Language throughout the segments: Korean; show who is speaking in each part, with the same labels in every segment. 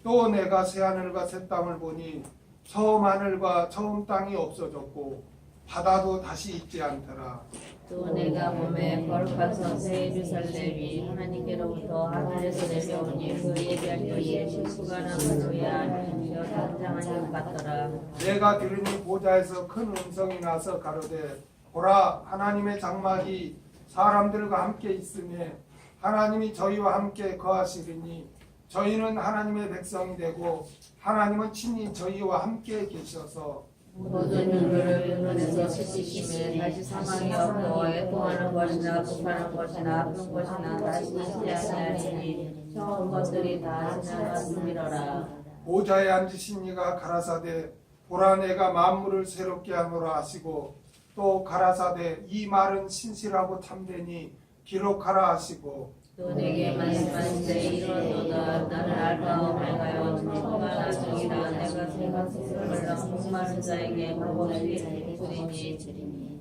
Speaker 1: 또 내가 새하늘과 새 땅을 보니 처음 하늘과 처음 땅이 없어졌고 바다도 다시 있지 않더라.
Speaker 2: 또 내가 몸에 거룩하서 새 예루살렘이 하나님께로부터 하늘에서 내려오니 그 예배할 때에 실수가 남아줘야 하나님께서 단장한 것 같더라.
Speaker 1: 내가 들으니 보좌에서 큰 음성이 나서 가로되 보라 하나님의 장막이 사람들과 함께 있으며 하나님이 저희와 함께 거하시리니 저희는 하나님의 백성이 되고 하나님은 친히 저희와 함께 계셔서
Speaker 2: 모든 눈물을 눈에서 씻으시며 다시 사망이 없고 애통하는 것이나 불편한 것이나 아픈 것이나 다시 있지 아니하리니 처음 것들이 다 지나갔음이로라.
Speaker 1: 보좌에 앉으신 이가 가라사대 보라 내가 만물을 새롭게 하노라 하시고 또 가라사대 이 말은 신실하고 참되니 기록하라 하시고
Speaker 2: 또 내게 말씀하시되 이르노다 나는 알파 오메가요 처음과 나중이라 내가 새가 스스로를 목마른 자에게 먹으리니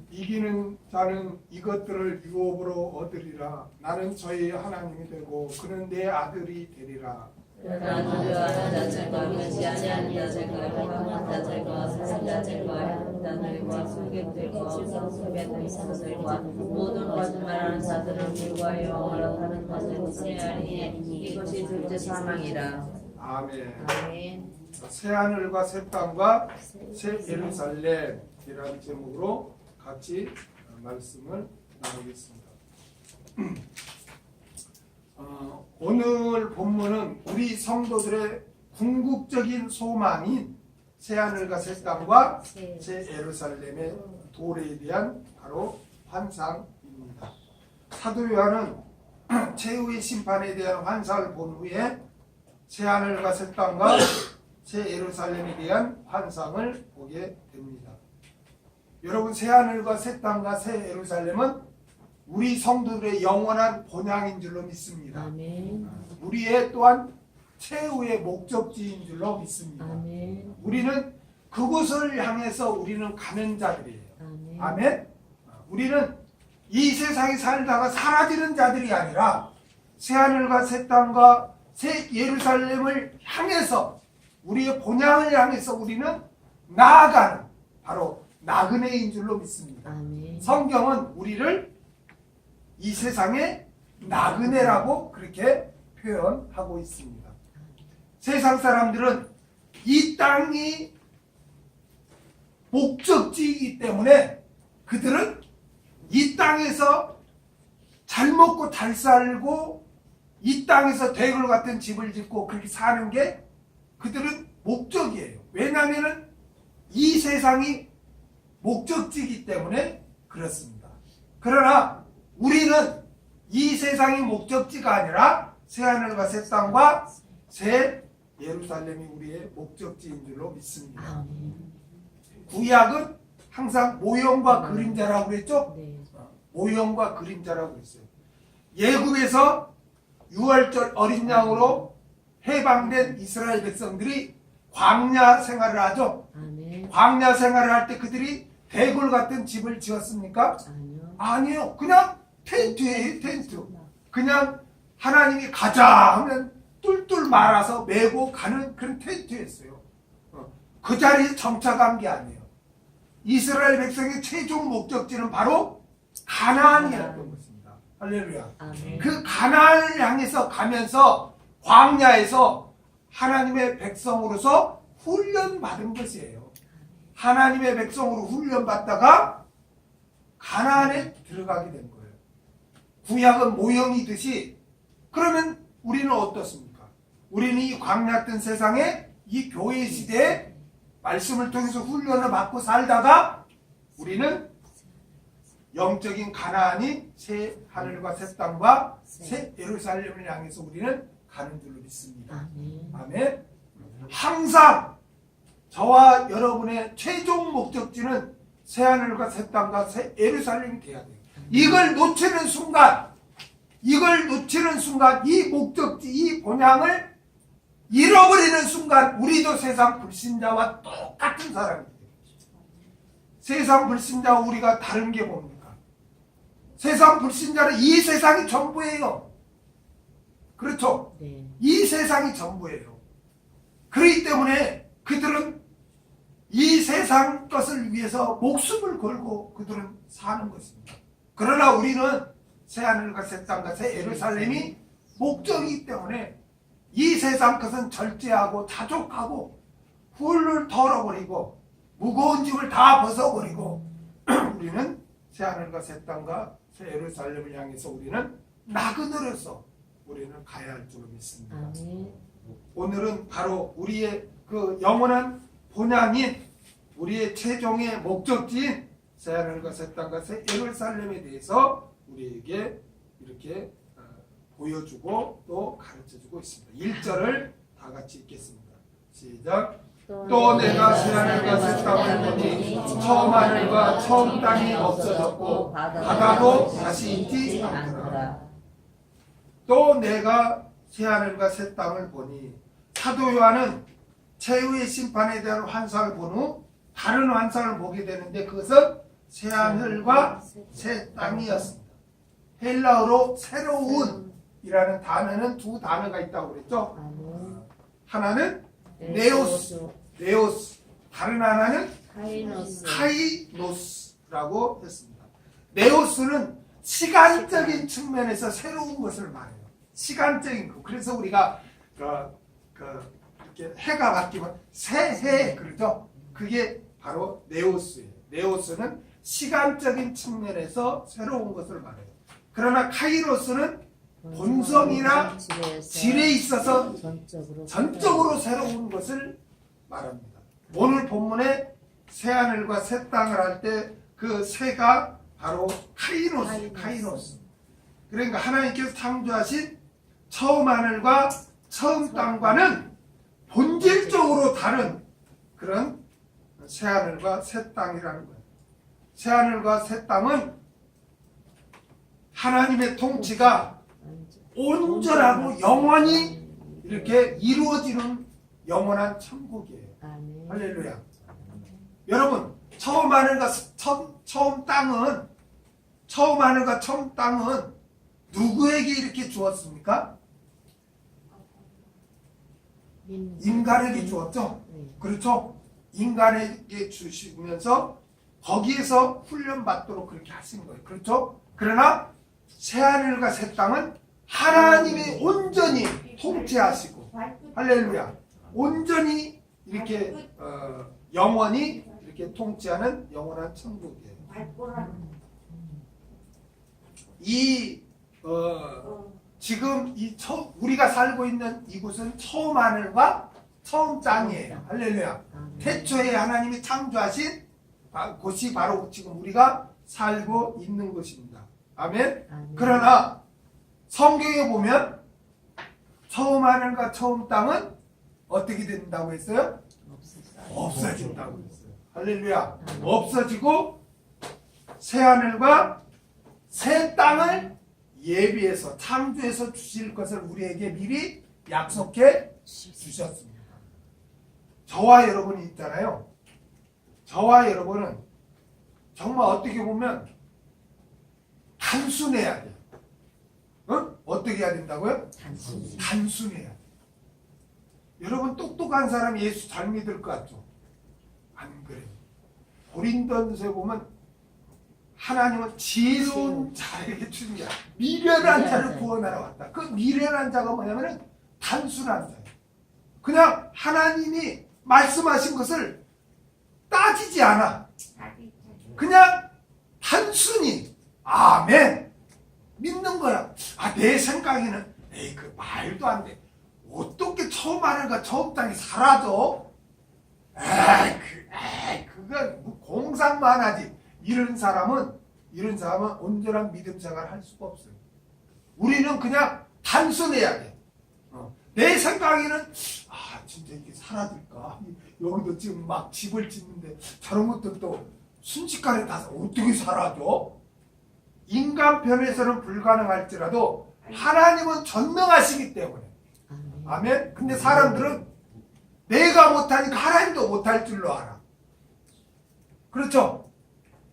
Speaker 1: 이기는 자는 이것들을 유업으로 얻으리라. 나는 저희 하나님이 되고 그는 내 아들이 되리라.
Speaker 2: 그러나 두려워하는 자들과 믿지 아니하는 자들과 행함한 자들과 사는 자들과 해하는 자들과 술객들과 성수배들 사람들과 모든 거짓말하는 자들을 불과하여 영원로 다른 것을 지내하리니 이것이 둘째 사망이라.
Speaker 1: 아멘.
Speaker 2: 아멘.
Speaker 1: 새 하늘과 새 땅과 새 예루살렘이라는 제목으로 같이 말씀을 나누겠습니다. 오늘 본문은 우리 성도들의 궁극적인 소망인 새하늘과 새 땅과 새 예루살렘의 도래에 대한 바로 환상입니다. 사도 요한은 최후의 심판에 대한 환상을 본 후에 새하늘과 새 땅과 새 예루살렘에 대한 환상을 보게 됩니다. 여러분, 새하늘과 새 땅과 새 예루살렘은 우리 성도들의 영원한 본향인 줄로 믿습니다.
Speaker 2: 아멘.
Speaker 1: 우리의 또한 최후의 목적지인 줄로 믿습니다.
Speaker 2: 아멘.
Speaker 1: 우리는 그곳을 향해서 우리는 가는 자들이에요.
Speaker 2: 아멘.
Speaker 1: 아멘. 우리는 이 세상에 살다가 사라지는 자들이 아니라 새하늘과 새 땅과 새 예루살렘을 향해서 우리의 본향을 향해서 우리는 나아가는 바로 나그네인 줄로 믿습니다.
Speaker 2: 아멘.
Speaker 1: 성경은 우리를 이 세상의 나그네라고 그렇게 표현하고 있습니다. 세상 사람들은 이 땅이 목적지이기 때문에 그들은 이 땅에서 잘 먹고 잘 살고 이 땅에서 대굴 같은 집을 짓고 그렇게 사는 게 그들은 목적이에요. 왜냐하면 이 세상이 목적지이기 때문에 그렇습니다. 그러나 우리는 이 세상이 목적지가 아니라 새하늘과 새 땅과 새 예루살렘이 우리의 목적지인 줄로 믿습니다.
Speaker 2: 아멘.
Speaker 1: 구약은 항상 모형과 그림자라고 그랬죠?
Speaker 2: 네.
Speaker 1: 모형과 그림자라고 그랬어요. 예굽에서 유월절 어린 양으로 해방된 이스라엘 백성들이 광야 생활을 하죠.
Speaker 2: 아멘.
Speaker 1: 광야 생활을 할 때 그들이 대굴 같은 집을 지었습니까?
Speaker 2: 아니요.
Speaker 1: 아니요. 그냥 텐트예요, 텐트. 그냥 하나님이 가자 하면 뚫뚫 말아서 메고 가는 그런 텐트였어요. 그 자리에 정착한 게 아니에요. 이스라엘 백성의 최종 목적지는 바로 가나안이었던 것입니다. 할렐루야.
Speaker 2: 아멘.
Speaker 1: 그 가나안을 향해서 가면서 광야에서 하나님의 백성으로서 훈련받은 것이에요. 하나님의 백성으로 훈련받다가 가나안에 들어가게 된 거예요. 구약은 모형이듯이 그러면 우리는 어떻습니까? 우리는 이 광야된 세상에 이 교회 시대에 말씀을 통해서 훈련을 받고 살다가 우리는 영적인 가나안이 새 하늘과 새 땅과 새 예루살렘을 향해서 우리는 가는 줄로 믿습니다.
Speaker 2: 아멘.
Speaker 1: 아멘. 항상 저와 여러분의 최종 목적지는 새 하늘과 새 땅과 새 예루살렘이 돼야 돼요. 이걸 놓치는 순간 이 목적지, 이 본향을 잃어버리는 순간 우리도 세상 불신자와 똑같은 사람이 돼요. 세상 불신자와 우리가 다른 게 뭡니까? 세상 불신자는 이 세상이 전부예요. 그렇죠?
Speaker 2: 네.
Speaker 1: 이 세상이 전부예요. 그렇기 때문에 그들은 이 세상 것을 위해서 목숨을 걸고 그들은 사는 것입니다. 그러나 우리는 새하늘과 새 땅과 새 예루살렘이 목적이기 때문에 이 세상 것은 절제하고 자족하고 훌을 털어버리고 무거운 짐을 다 벗어버리고 우리는 새하늘과 새 땅과 새 예루살렘을 향해서 우리는 나그네로서 우리는 가야 할 줄로 믿습니다.
Speaker 2: 아멘.
Speaker 1: 오늘은 바로 우리의 그 영원한 본향인 우리의 최종의 목적지인 새하늘과 새 땅과 새 예루살렘에 대해서 우리에게 이렇게 보여주고 또 가르쳐주고 있습니다. 1절을 다 같이 읽겠습니다. 시작. 또 내가 새하늘과 새 땅을 보니 처음 하늘과 처음 땅이 없어졌고 바다도 다시 있지 않더라. 또 내가 새하늘과 새 땅을 보니 사도 요한은 최후의 심판에 대한 환상을 본 후 다른 환상을 보게 되는데 그것은 새하늘과 새 땅이었습니다. 헬라어로 새로운 이라는 단어는 두 단어가 있다고 그랬죠.
Speaker 2: 아멘.
Speaker 1: 하나는 네오스, 다른 하나는
Speaker 2: 카이노스.
Speaker 1: 카이노스라고 했습니다. 네오스는 시간적인 측면에서 새로운 것을 말해요. 시간적인 거. 그래서 우리가 이렇게 해가 바뀌면 새해 그러죠. 그게 바로 네오스예요. 네오스는 시간적인 측면에서 새로운 것을 말해요. 그러나 카이로스는 본성이나 질에 있어서 전적으로 새로운 것을 말합니다. 오늘 본문에 새하늘과 새 땅을 할 때 그 새가 바로 카이노스. 그러니까 하나님께서 창조하신 처음 하늘과 처음 땅과는 본질적으로 다른 그런 새하늘과 새 땅이라는 거예요. 새하늘과 새 땅은 하나님의 통치가 온전하고 영원히 이렇게 이루어지는 영원한 천국이에요. 할렐루야. 여러분, 처음 하늘과 처음 땅은 누구에게 이렇게 주었습니까? 인간에게 주었죠. 그렇죠? 인간에게 주시면서 거기에서 훈련받도록 그렇게 하신 거예요. 그렇죠? 그러나 새하늘과 새 땅은 하나님이 온전히 통치하시고, 할렐루야, 온전히 이렇게 영원히 이렇게 통치하는 영원한 천국이에요. 지금 우리가 살고 있는 이곳은 처음 하늘과 처음 땅이에요. 할렐루야. 태초에 하나님이 창조하신 곳이 바로 지금 우리가 살고 있는 곳입니다. 아멘. 그러나 성경에 보면 처음 하늘과 처음 땅은 어떻게 된다고 했어요? 없어진다고 했어요. 할렐루야. 없어지고 새 하늘과 새 땅을 예비해서 창조해서 주실 것을 우리에게 미리 약속해 주셨습니다. 저와 여러분이 있잖아요. 저와 여러분은 정말 어떻게 보면 단순해야 돼요. 어떻게 해야 된다고요? 단순해야 돼요. 여러분 똑똑한 사람이 예수 잘 믿을 것 같죠? 안 그래요. 고린도전서에 보면 하나님은 지혜로운 자에게 주신 게 미련한 자를 구원하러 왔다. 그 미련한 자가 뭐냐면은 단순한 자예요. 그냥 하나님이 말씀하신 것을 따지지 않아. 그냥 단순히 아멘 믿는 거야. 내 생각에는 그 말도 안 돼. 어떻게 처음 하늘과 처음 땅이 사라져? 그건 뭐 공상만 하지. 이런 사람은 온전한 믿음 생활을 할 수가 없어요. 우리는 그냥 단순해야 돼. 내 생각에는 진짜 이게 사라질까? 여기도 지금 막 집을 짓는데 저런 것들도 순식간에 다 어떻게 사라져? 인간 편에서는 불가능할지라도 하나님은 전능하시기 때문에. 아멘. 근데 사람들은 내가 못하니까 하나님도 못할 줄로 알아. 그렇죠?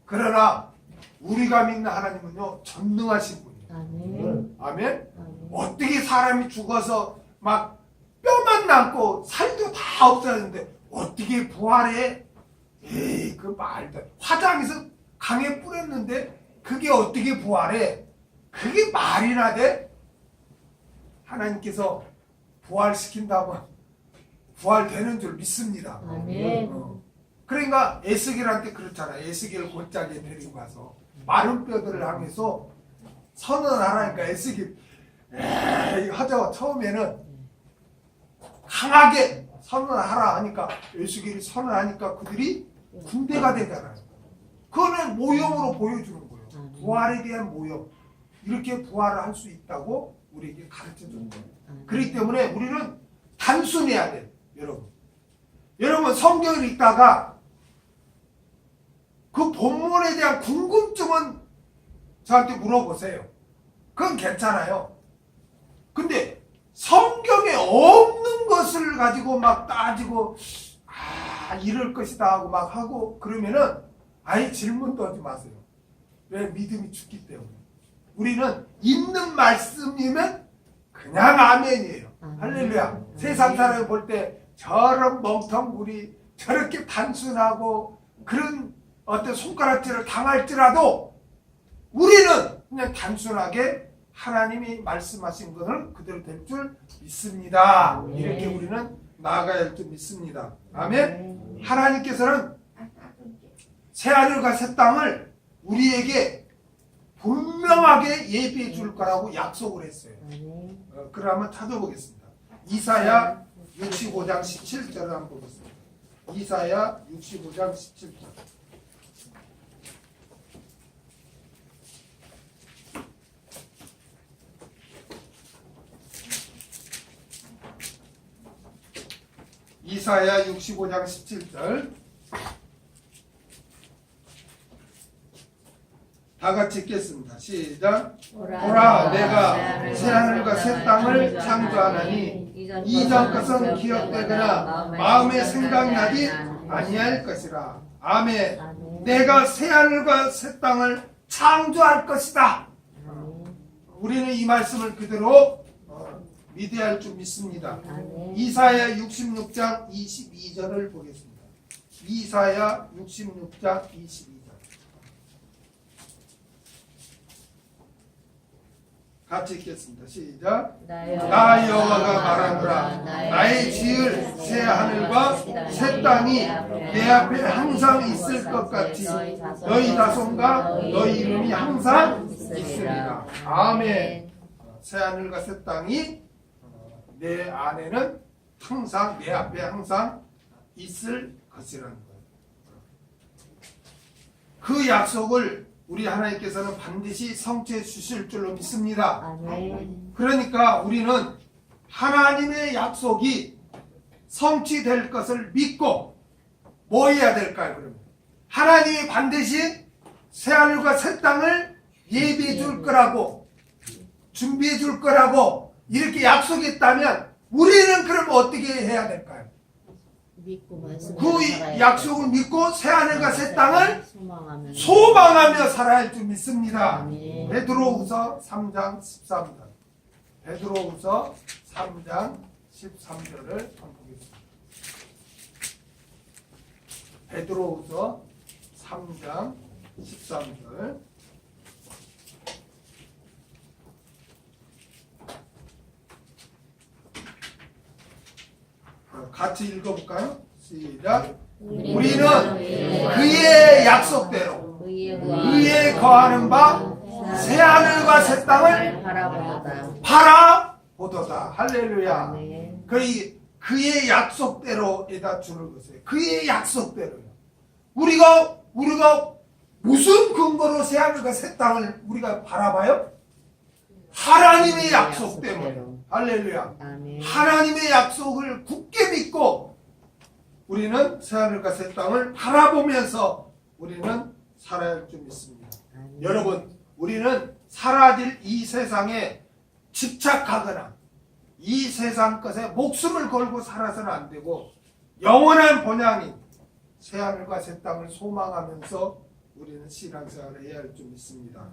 Speaker 1: 그러나 우리가 믿는 하나님은요 전능하신 분이에요. 아멘. 어떻게 사람이 죽어서 막 뼈 뼈만 남고 살도 다 없어졌는데 어떻게 부활해? 에이, 그 말도. 화장해서 강에 뿌렸는데 그게 어떻게 부활해? 그게 말이나 돼? 하나님께서 부활시킨다면 부활되는 줄 믿습니다.
Speaker 2: 아멘.
Speaker 1: 그러니까 에스겔한테 그렇잖아. 에스겔 골짜기에 데리고 가서 마른 뼈들을 향해서 선언하라니까 에스겔 하자. 처음에는 강하게 선언하라 하니까 에스겔이 선언하니까 그들이 군대가 되잖아요. 그거는 모형으로 보여주는 거예요. 부활에 대한 모형. 이렇게 부활을 할 수 있다고 우리에게 가르쳐 주는 거예요. 그렇기 때문에 우리는 단순해야 돼요. 여러분 성경을 읽다가 그 본문에 대한 궁금증은 저한테 물어보세요. 그건 괜찮아요. 근데 성경에 없는 것을 가지고 막 따지고 이럴 것이다 하고 막 하고 그러면은 아예 질문도 하지 마세요. 왜? 믿음이 죽기 때문에. 우리는 있는 말씀이면 그냥 아멘이에요. 할렐루야. 세상 사람이 볼 때 저런 멍텅구리 저렇게 단순하고 그런 어떤 손가락질을 당할지라도 우리는 그냥 단순하게 하나님이 말씀하신 것을 그대로 될 줄 믿습니다. 이렇게 우리는 나아가야 할 줄 믿습니다. 아멘. 하나님께서는 새하늘과 새 땅을 우리에게 분명하게 예비해 줄 거라고 약속을 했어요. 그러면 찾아보겠습니다. 이사야 65장 17절을 한번 보겠습니다. 이사야 65장 17절. 이사야 65장 17절. 다 같이 읽겠습니다. 시작. 보라, 내가 새하늘과 새 땅을 창조하나니 이전 것은 기억되거나 마음에 생각나지 아니할 것이라. 아멘. 내가 새하늘과 새 땅을 창조할 것이다. 우리는 이 말씀을 그대로 믿어야 할 줄 믿습니다. 이사야 66장 22절을 보겠습니다. 이사야 66장 22절. 같이 읽겠습니다. 시작. 나 여호와가 말하노라. 나의 지을 새 하늘과 새 땅이 내 앞에 항상 있을 것 같이 너희 자손과 너희 이름이 항상 있으리라. 아멘. 새 하늘과 새 땅이 내 안에는 항상 내 앞에 항상 있을 것이라는 거예요. 그 약속을 우리 하나님께서는 반드시 성취해 주실 줄로 믿습니다. 그러니까 우리는 하나님의 약속이 성취될 것을 믿고 뭐 해야 될까요? 그러면 하나님이 반드시 새하늘과 새 땅을 예비해 줄 거라고 준비해 줄 거라고 이렇게 약속했다면 우리는 그럼 어떻게 해야 될까요? 그 약속을 믿고 새하늘과 새 땅을 소망하며 살아야 할 줄 믿습니다. 베드로후서 3장 13절. 베드로후서 3장 13절을 한번 보겠습니다. 베드로후서 3장 13절. 같이 읽어볼까요? 시작. 우리는 그의 약속대로 그의 거하는 바 새하늘과 새 땅을 바라보도다. 할렐루야. 그의 약속대로에다 줄을 그었어요. 그의 약속대로요. 우리가 무슨 근거로 새하늘과 새 땅을 우리가 바라봐요? 하나님의 약속 때문에. 할렐루야. 하나님의 약속을 굳게 믿고 우리는 새하늘과 새 땅을 바라보면서 우리는 살아야 할 줄 믿습니다. 여러분, 우리는 사라질 이 세상에 집착하거나 이 세상 것에 목숨을 걸고 살아서는 안 되고 영원한 본향인 새하늘과 새 땅을 소망하면서 우리는 신앙생활을 해야 할 줄 믿습니다.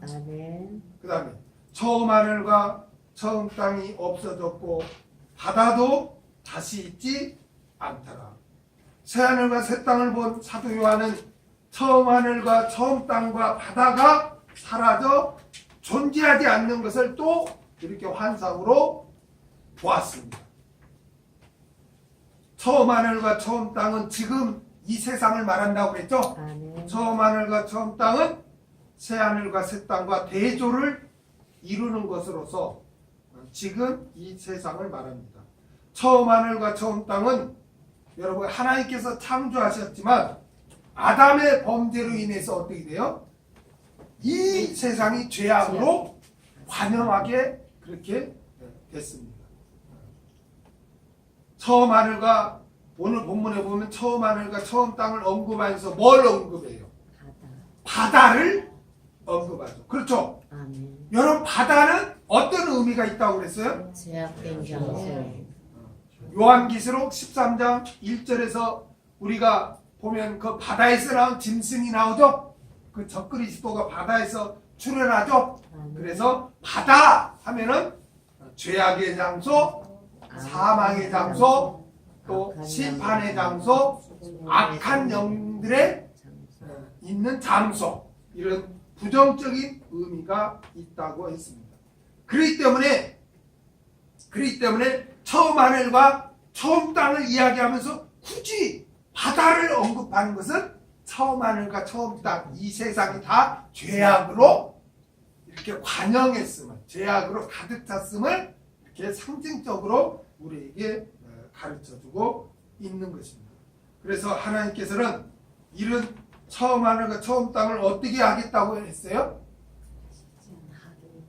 Speaker 1: 그 다음에 처음 하늘과 처음 땅이 없어졌고 바다도 다시 있지 않더라. 새하늘과 새 땅을 본 사도 요한은 처음 하늘과 처음 땅과 바다가 사라져 존재하지 않는 것을 또 이렇게 환상으로 보았습니다. 처음 하늘과 처음 땅은 지금 이 세상을 말한다고 그랬죠? 처음 하늘과 처음 땅은 새 하늘과 새 땅과 대조를 이루는 것으로서 지금 이 세상을 말합니다. 처음 하늘과 처음 땅은 여러분 하나님께서 창조하셨지만 아담의 범죄로 인해서 어떻게 돼요? 이 세상이 죄악으로 관영하게 그렇게 됐습니다. 처음 하늘과 오늘 본문에 보면 처음 하늘과 처음 땅을 언급하면서 뭘 언급해요? 바다를 언급하죠. 그렇죠?
Speaker 2: 아멘.
Speaker 1: 여러분 바다는 어떤 의미가 있다고 그랬어요?
Speaker 2: 제약된 장소.
Speaker 1: 요한계시록 13장 1절에서 우리가 보면 그 바다에서 나온 짐승이 나오죠? 그 적그리스도가 바다에서 출현하죠? 그래서 바다 하면은 죄악의 장소, 사망의 장소, 또 심판의 장소, 악한 영들의 있는 장소, 이런 부정적인 의미가 있다고 했습니다. 그렇기 때문에 처음 하늘과 처음 땅을 이야기하면서 굳이 바다를 언급하는 것은 처음 하늘과 처음 땅, 이 세상이 다 죄악으로 이렇게 관영했음을, 죄악으로 가득 찼음을 이렇게 상징적으로 우리에게 가르쳐주고 있는 것입니다. 그래서 하나님께서는 이런 처음 하늘과 처음 땅을 어떻게 하겠다고 했어요?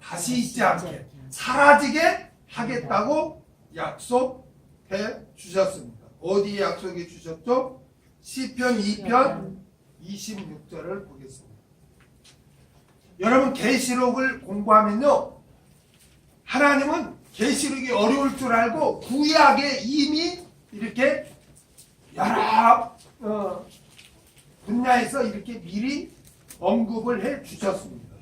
Speaker 1: 다시 있지 않게, 사라지게 하겠다고 약속해 주셨습니다. 어디에 약속해 주셨죠? 시편 2편 26절을 보겠습니다. 여러분 계시록을 공부하면요, 하나님은 계시록이 어려울 줄 알고 구약에 이미 이렇게 여러 분야에서 이렇게 미리 언급을 해 주셨습니다.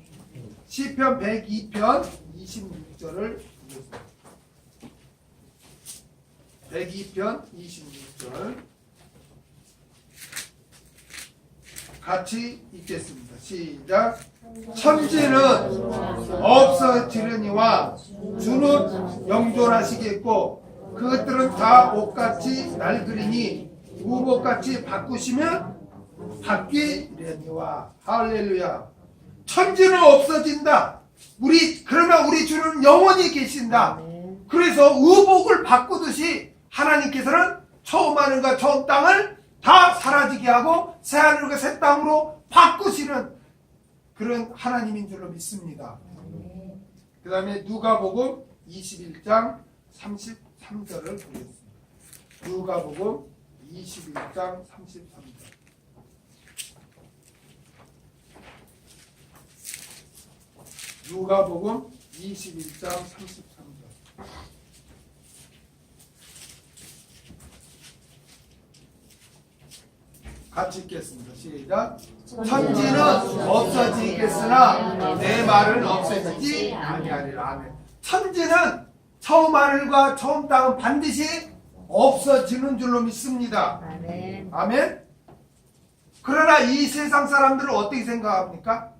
Speaker 1: 시편 102편 26절을 보겠습니다. 102편 26절 같이 읽겠습니다. 시작. 천지는 없어지려니와 주는 영존하시겠고 그것들은 다 옷같이 낡으리니 우복같이 바꾸시면 바뀌려니와. 할렐루야. 천지는 없어진다. 그러나 우리 주는 영원히 계신다. 그래서 의복을 바꾸듯이 하나님께서는 처음 하늘과 처음 땅을 다 사라지게 하고 새 하늘과 새 땅으로 바꾸시는 그런 하나님인 줄로 믿습니다. 그 다음에 누가복음 21장 33절을 보겠습니다. 누가복음 21장 33절. 누가복음 21장 33절. 같이 읽겠습니다. 시작. 천지는 없어지겠으나 내 말은 없어지지 아니하리라. 아멘. 천지는 처음 하늘과 처음 땅은 반드시 없어지는 줄로 믿습니다.
Speaker 2: 아멘.
Speaker 1: 아멘. 그러나 이 세상 사람들은 어떻게 생각합니까?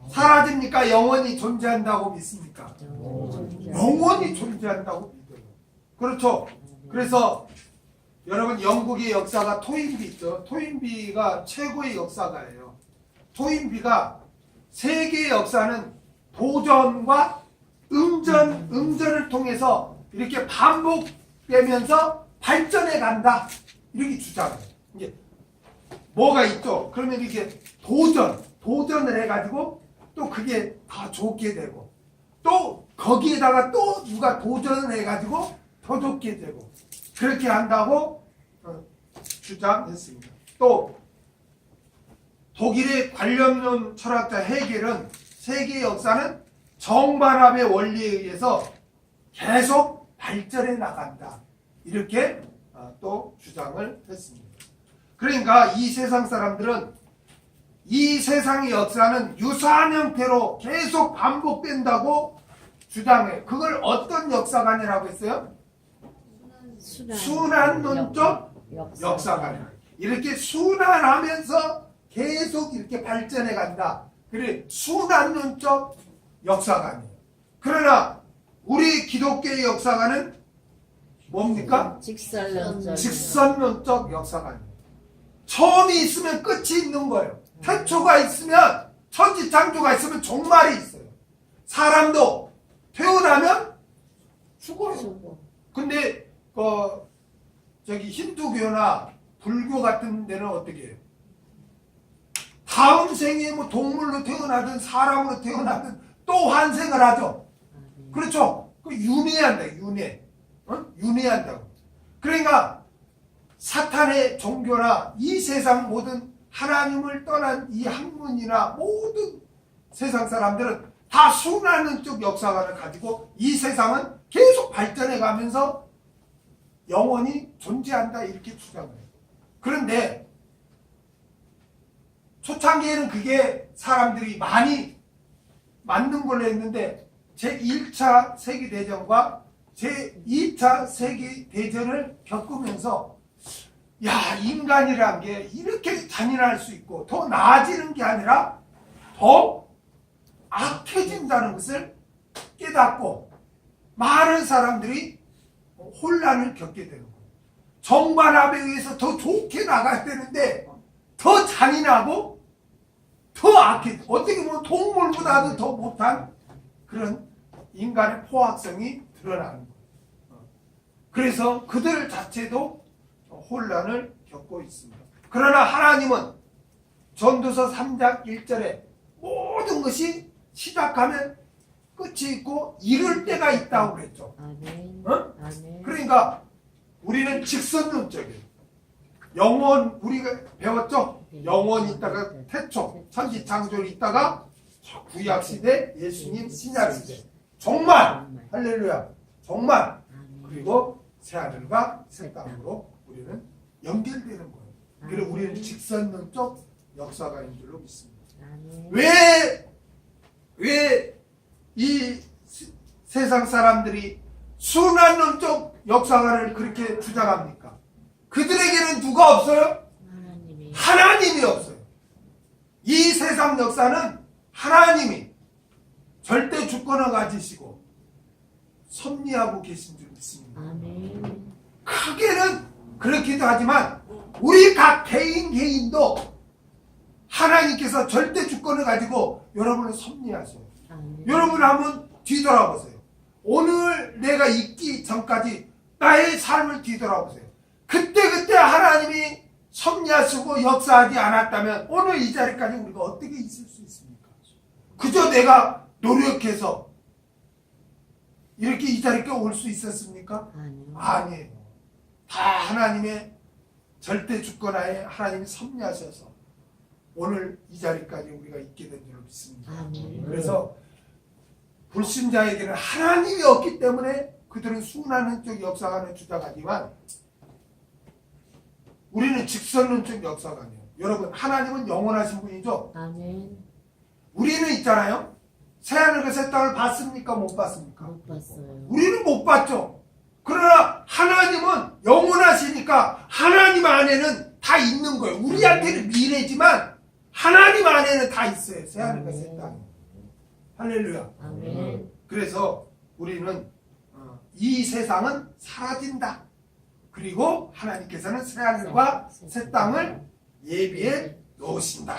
Speaker 1: 사라집니까? 영원히 존재한다고 믿습니까? 영원히 존재한다고 믿어요. 그렇죠. 그래서 여러분 영국의 역사가 토인비 있죠. 토인비가 최고의 역사가예요. 토인비가 세계의 역사는 도전과 응전을 통해서 이렇게 반복되면서 발전해 간다. 이렇게 주장해요. 이게 뭐가 있죠? 그러면 이렇게 도전을 해가지고 또 그게 더 좋게 되고 또 거기에다가 또 누가 도전을 해가지고 더 좋게 되고 그렇게 한다고 주장했습니다. 또 독일의 관념론 철학자 헤겔은 세계의 역사는 정반합의 원리에 의해서 계속 발전해 나간다. 이렇게 또 주장을 했습니다. 그러니까 이 세상 사람들은 이 세상의 역사는 유사한 형태로 계속 반복된다고 주장해요. 그걸 어떤 역사관이라고 했어요? 순환론적 역사관이라고. 이렇게 순환하면서 계속 이렇게 발전해 간다. 그래 순환론적 역사관이에요. 그러나 우리 기독교의 역사관은 뭡니까? 직선론적 역사관이에요. 처음이 있으면 끝이 있는 거예요. 태초가 있으면 천지창조가 있으면 종말이 있어요. 사람도 태어나면 죽어요. 근데 저기 힌두교나 불교 같은 데는 어떻게 해요? 다음 생에 뭐 동물로 태어나든 사람으로 태어나든 또 환생을 하죠. 그렇죠? 그 윤회한다. 윤회. 윤회한다고. 그러니까 사탄의 종교나 이 세상 모든 하나님을 떠난 이 학문이나 모든 세상 사람들은 다 순환론적 역사관을 가지고 이 세상은 계속 발전해 가면서 영원히 존재한다 이렇게 주장을 해요. 그런데 초창기에는 그게 사람들이 많이 맞는 걸로 했는데 제1차 세계대전과 제2차 세계대전을 겪으면서 야, 인간이란 게 이렇게 잔인할 수 있고 더 나아지는 게 아니라 더 악해진다는 것을 깨닫고 많은 사람들이 혼란을 겪게 되는 거예요. 정반합에 의해서 더 좋게 나가야 되는데 더 잔인하고 더 악해. 어떻게 보면 동물보다도 더 못한 그런 인간의 포악성이 드러나는 거예요. 그래서 그들 자체도 혼란을 겪고 있습니다. 그러나 하나님은 전도서 3장 1절에 모든 것이 시작하면 끝이 있고 이룰 때가 있다고 그랬죠.
Speaker 2: 아멘.
Speaker 1: 어?
Speaker 2: 아멘.
Speaker 1: 그러니까 우리는 직선론적이에요. 영원 우리가 배웠죠? 영원이 있다가 태초 천지창조를 있다가 구약시대 예수님 신약시대 종말 할렐루야 종말 그리고 새하늘과 새 땅으로 우리는 연결되는 거예요. 그래서 우리는 직선론적 역사가인 줄로 믿습니다. 왜 이 세상 사람들이 순환론적 역사관을 그렇게 주장합니까? 그들에게는 누가 없어요? 하나님이 없어요. 이 세상 역사는 하나님이 절대 주권을 가지시고 섭리하고 계신 줄 믿습니다.
Speaker 2: 아멘.
Speaker 1: 크게는 그렇기도 하지만 우리 각 개인도 하나님께서 절대 주권을 가지고 여러분을 섭리하셔요.
Speaker 2: 아멘.
Speaker 1: 여러분 한번 뒤돌아보세요. 오늘 내가 있기 전까지 나의 삶을 뒤돌아보세요. 그때 하나님이 섭리하시고 역사하지 않았다면 오늘 이 자리까지 우리가 어떻게 있을 수 있습니까? 그저 내가 노력해서 이렇게 이 자리까지 올 수 있었습니까? 아니에요. 다 하나님의 절대 주권하에 하나님이 섭리하셔서 오늘 이 자리까지 우리가 있게 된 줄 믿습니다.
Speaker 2: 아멘.
Speaker 1: 그래서 불신자에게는 하나님이 없기 때문에 그들은 순환론적 역사관을 주장하지만 우리는 직선론적 역사관이에요. 여러분 하나님은 영원하신 분이죠.
Speaker 2: 아멘.
Speaker 1: 우리는 있잖아요. 새하늘과 새 땅을 봤습니까? 못 봤습니까?
Speaker 2: 못 봤어요.
Speaker 1: 우리는 못 봤죠. 그러나 하나님은 영원하시니까 하나님 안에는 다 있는 거예요. 우리한테는 미래지만 하나님 안에는 다 있어요. 새하늘과 새 땅이. 할렐루야.
Speaker 2: 아멘.
Speaker 1: 그래서 우리는 이 세상은 사라진다. 그리고 하나님께서는 새하늘과 새 땅을 예비해 놓으신다.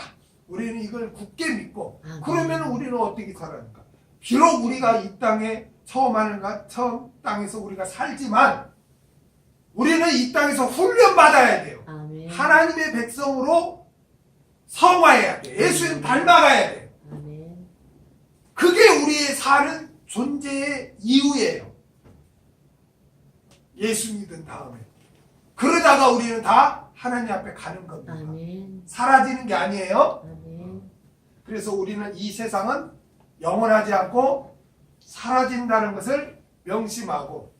Speaker 1: 우리는 이걸 굳게 믿고 그러면 우리는 어떻게 살아갑니까? 비록 우리가 이 땅에 처음 땅에서 우리가 살지만 우리는 이 땅에서 훈련받아야 돼요.
Speaker 2: 아멘.
Speaker 1: 하나님의 백성으로 성화해야 돼요. 예수님 닮아가야 돼요.
Speaker 2: 아멘.
Speaker 1: 그게 우리의 사는 존재의 이유예요. 예수 믿은 다음에. 그러다가 우리는 다 하나님 앞에 가는 겁니다.
Speaker 2: 아멘.
Speaker 1: 사라지는 게 아니에요.
Speaker 2: 아멘.
Speaker 1: 그래서 우리는 이 세상은 영원하지 않고 사라진다는 것을 명심하고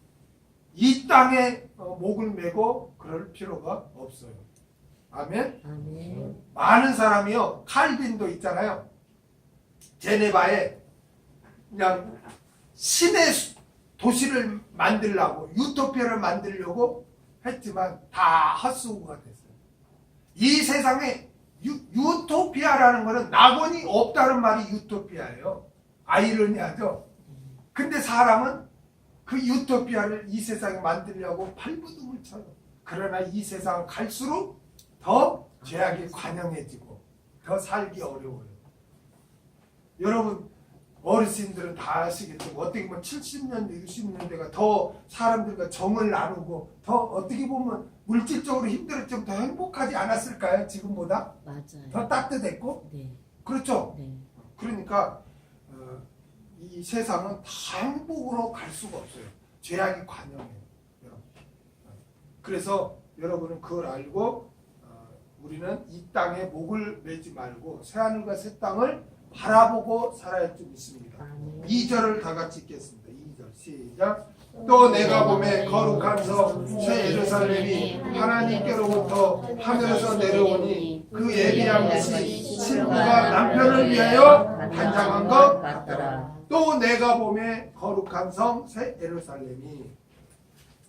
Speaker 1: 이 땅에 목을 메고 그럴 필요가 없어요. 아멘.
Speaker 2: 아멘.
Speaker 1: 많은 사람이요. 칼빈도 있잖아요. 제네바에 그냥 신의 도시를 만들려고 유토피아를 만들려고 했지만 다 헛수고가 됐어요. 이 세상에 유토피아라는 것은 낙원이 없다는 말이 유토피아예요. 아이러니하죠. 근데 사람은 그 유토피아를 이 세상에 만들려고 발버둥을 쳐요. 그러나 이 세상은 갈수록 더 죄악이 관영해지고 더 살기 어려워요. 여러분 어르신들은 다 아시겠지만 어떻게 보면 70년대, 60년대가 더 사람들과 정을 나누고 더 어떻게 보면 물질적으로 힘들었지만 더 행복하지 않았을까요? 지금보다?
Speaker 2: 맞아요.
Speaker 1: 더 따뜻했고?
Speaker 2: 네.
Speaker 1: 그렇죠?
Speaker 2: 네.
Speaker 1: 그러니까 이 세상은 다 행복으로 갈 수가 없어요. 죄악이 관영해요. 여러분. 그래서 여러분은 그걸 알고 우리는 이 땅에 목을 매지 말고 새하늘과 새 땅을 바라보고 살아야 할 줄 믿습니다. 2절을 다 같이 읽겠습니다. 2절 시작. 또 내가 보매 거룩한 성 새 예루살렘이 하나님께로부터 하늘에서 내려오니 그 예비한 것이 신부가 남편을 위하여 단장한 것 같더라. 또 내가 보매 거룩한 성 새 예루살렘이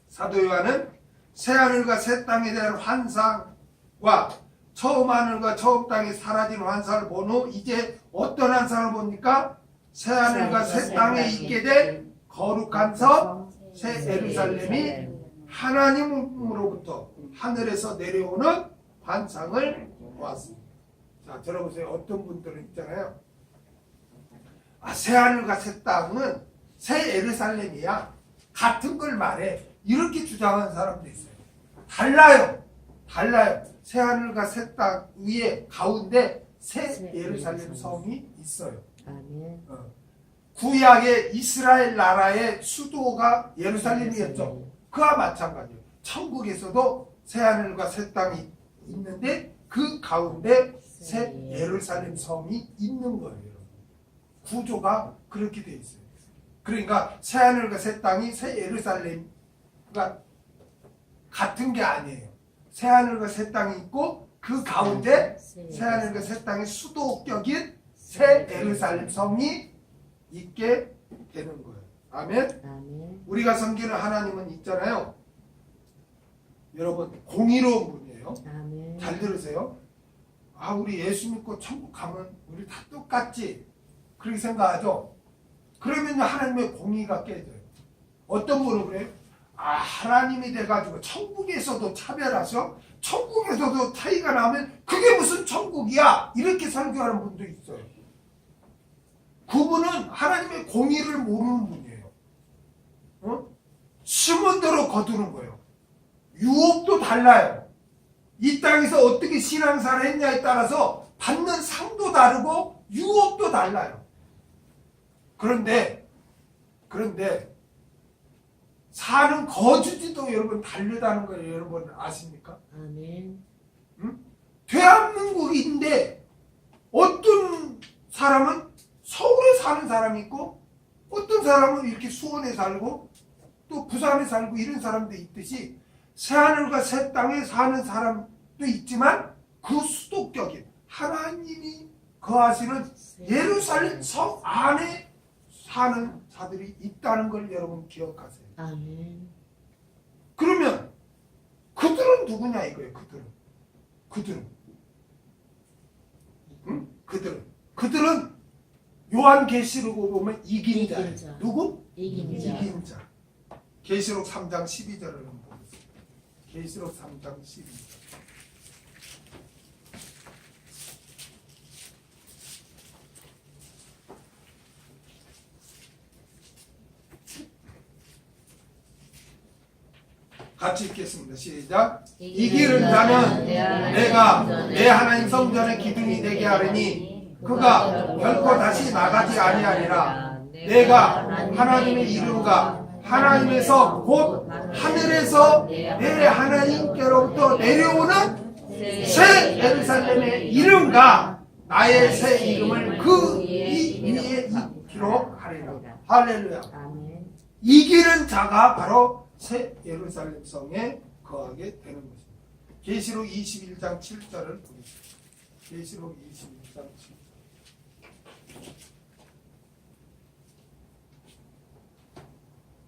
Speaker 1: 사도 요한은 새 하늘과 새 땅에 대한 환상과 처음 하늘과 처음 땅이 사라진 환상을 본 후 이제 어떤 환상을 봅니까? 새 하늘과 새 땅에 있게 된 거룩한 성 새 예루살렘이 하나님으로부터 하늘에서 내려오는 환상을 보았습니다. 자, 들어보세요. 어떤 분들은 있잖아요. 새 하늘과 새 땅은 새 예루살렘이야. 같은 걸 말해. 이렇게 주장하는 사람도 있어요. 달라요. 새 하늘과 새 땅 위에 가운데 새 예루살렘 성이 있어요. 구약의 이스라엘 나라의 수도가 예루살렘이었죠. 그와 마찬가지예요. 천국에서도 새 하늘과 새 땅이 있는데 그 가운데 새 예루살렘 성이 있는 거예요. 구조가 그렇게 돼 있어요. 그러니까 새 하늘과 새 땅이 새 예루살렘과 같은 게 아니에요. 새 하늘과 새 땅이 있고 그 가운데 새 하늘과 새 땅의 수도격인 새 예루살렘 성이 있게 되는 거예요. 아멘. 우리가 섬기는 하나님은 있잖아요. 여러분 공의로운 분이에요. 잘 들으세요. 우리 예수 믿고 천국 가면 우리 다 똑같지 그렇게 생각하죠. 그러면 하나님의 공의가 깨져요. 어떤 분은 그래요? 하나님이 돼가지고 천국에서도 차별하셔? 천국에서도 차이가 나면 그게 무슨 천국이야? 이렇게 설교하는 분도 있어요. 그분은 하나님의 공의를 모르는 분이에요. 심은 대로 거두는 거예요. 유업도 달라요. 이 땅에서 어떻게 신앙생활을 했냐에 따라서 받는 상도 다르고 유업도 달라요. 그런데 사는 거주지도 여러분 다르다는 걸 여러분 아십니까?
Speaker 2: 아멘.
Speaker 1: 대한민국인데 어떤 사람은 서울에 사는 사람이 있고 어떤 사람은 이렇게 수원에 살고 또 부산에 살고 이런 사람도 있듯이 새하늘과 새 땅에 사는 사람도 있지만 그 수도격인 하나님이 거하시는 예루살렘 성 안에 사는 자들이 있다는 걸 여러분 기억하세요.
Speaker 2: 아멘.
Speaker 1: 그러면 그들은 누구냐 이거예요. 그들은 요한계시록으로 보면 이긴 자예요. 누구? 이긴 자. 계시록 3장 12절을 한번 보겠습니다. 계시록 3장 12절. 같이 읽겠습니다. 시작. 이기는 자는 내가 내 하나님 성전의 기둥이 되게 하리니 그가 결코 다시 나가지 아니하리라. 내가 하나님의 이름과 하나님에서 곧 하늘에서 내 하나님께로부터 내려오는 새 예루살렘의 이름과 나의 새 이름을 그 위에 익히도록 하리라. 할렐루야. 이기는 자가 바로 새 예루살렘 성에 거하게 되는 것입니다. 계시록 21장 7절을 보겠습니다. 계시록 21장 7절.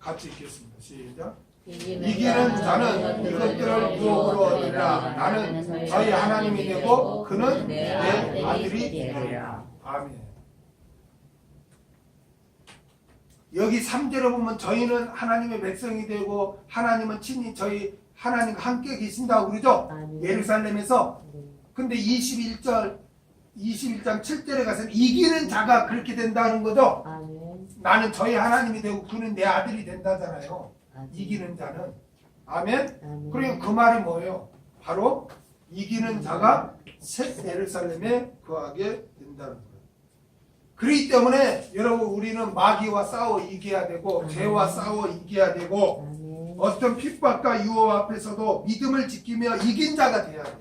Speaker 1: 같이 읽겠습니다. 시작.
Speaker 2: 이기는 자는 이것들을 유업으로 얻으리라.
Speaker 1: 나는 저희 하나님이 되고 그는 내 아들이 되리라. 아멘. 여기 3절에 보면 저희는 하나님의 백성이 되고 하나님은 친히 저희 하나님과 함께 계신다고 그러죠. 예루살렘에서. 근데 21장 7절에 가서는 이기는 자가 그렇게 된다는 거죠. 나는 저희 하나님이 되고 그는 내 아들이 된다잖아요. 이기는 자는. 아멘. 그러니까 그 말이 뭐예요? 바로 이기는 자가 새 예루살렘에 거하게 된다는 거예요. 그렇기 때문에 여러분 우리는 마귀와 싸워 이겨야 되고 죄와 싸워 이겨야 되고 어떤 핍박과 유혹 앞에서도 믿음을 지키며 이긴 자가 돼야 돼요.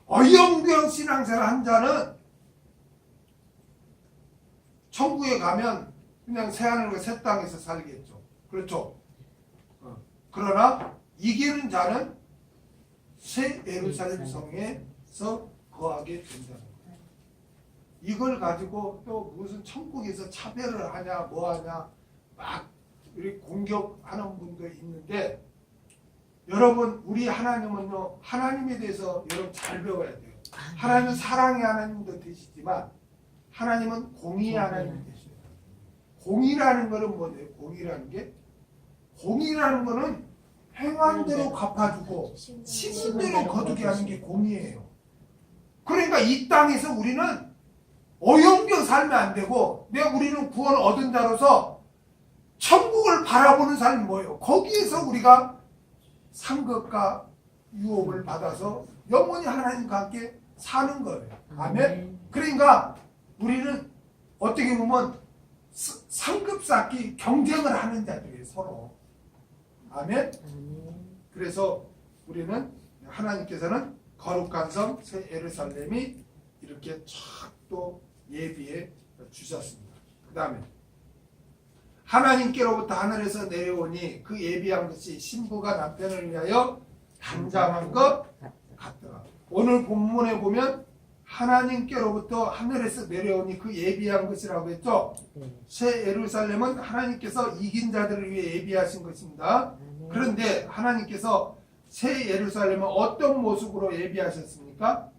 Speaker 1: 어영부영 신앙생활 한 자는 천국에 가면 그냥 새하늘과 새 땅에서 살겠죠. 그렇죠? 그러나 이기는 자는 새 예루살렘 성에서 거하게 된다는 거예요. 이걸 가지고 또 무슨 천국에서 차별을 하냐 뭐 하냐 막 우리 공격하는 분도 있는데 여러분 우리 하나님은요 하나님에 대해서 여러분 잘 배워야 돼요. 하나님은 사랑의 하나님도 되시지만 하나님은 공의의 하나님이 되셔요. 공의라는 거는 뭐예요? 공의라는 게 공의라는 거는 행한 대로 갚아주고 심은 대로 거두게 하는 게 공의예요. 그러니까 이 땅에서 우리는 어영겨 살면 안 되고 우리는 구원을 얻은 자로서 천국을 바라보는 삶이 뭐예요? 거기에서 우리가 상급과 유업을 받아서 영원히 하나님과 함께 사는 거예요. 아멘. 그러니까 우리는 어떻게 보면 상급 쌓기 경쟁을 하는 자들이에요. 서로. 아멘. 그래서 우리는 하나님께서는 거룩한 성 새 예루살렘이 이렇게 쫙 또 예비해 주셨습니다. 그 다음에 하나님께로부터 하늘에서 내려오니 그 예비한 것이 신부가 남편을 위하여 단장한 것 같더라. 오늘 본문에 보면 하나님께로부터 하늘에서 내려오니 그 예비한 것이라고 했죠. 새 예루살렘은 하나님께서 이긴 자들을 위해 예비하신 것입니다. 그런데 하나님께서 새 예루살렘은 어떤 모습으로 예비하셨습니까?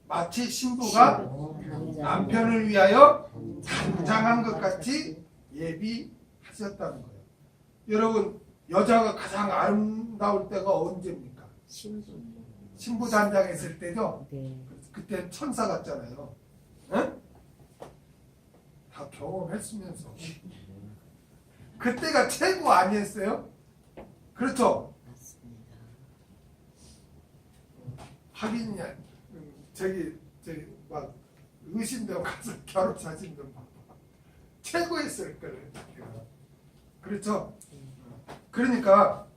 Speaker 1: 마치 신부가 남편을 위하여 단장한 것 같이 예비하셨다는 거예요. 여러분 여자가 가장 아름다울 때가 언제입니까? 신부 단장했을 때죠. 그때 천사 같잖아요. 응? 다 경험했으면서 그때가 최고 아니었어요? 그렇죠? 하긴 저기 막 의심되고 가서 결혼 사진 좀 봐봐. 최고였을 거예요. 그렇죠? 그러니까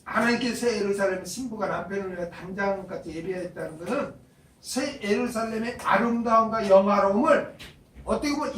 Speaker 1: 하나님께 새 예루살렘 신부가 남편을 위해 단장같이 예비했다는 것은 새 예루살렘의 아름다움과 영화로움을 어떻게 보면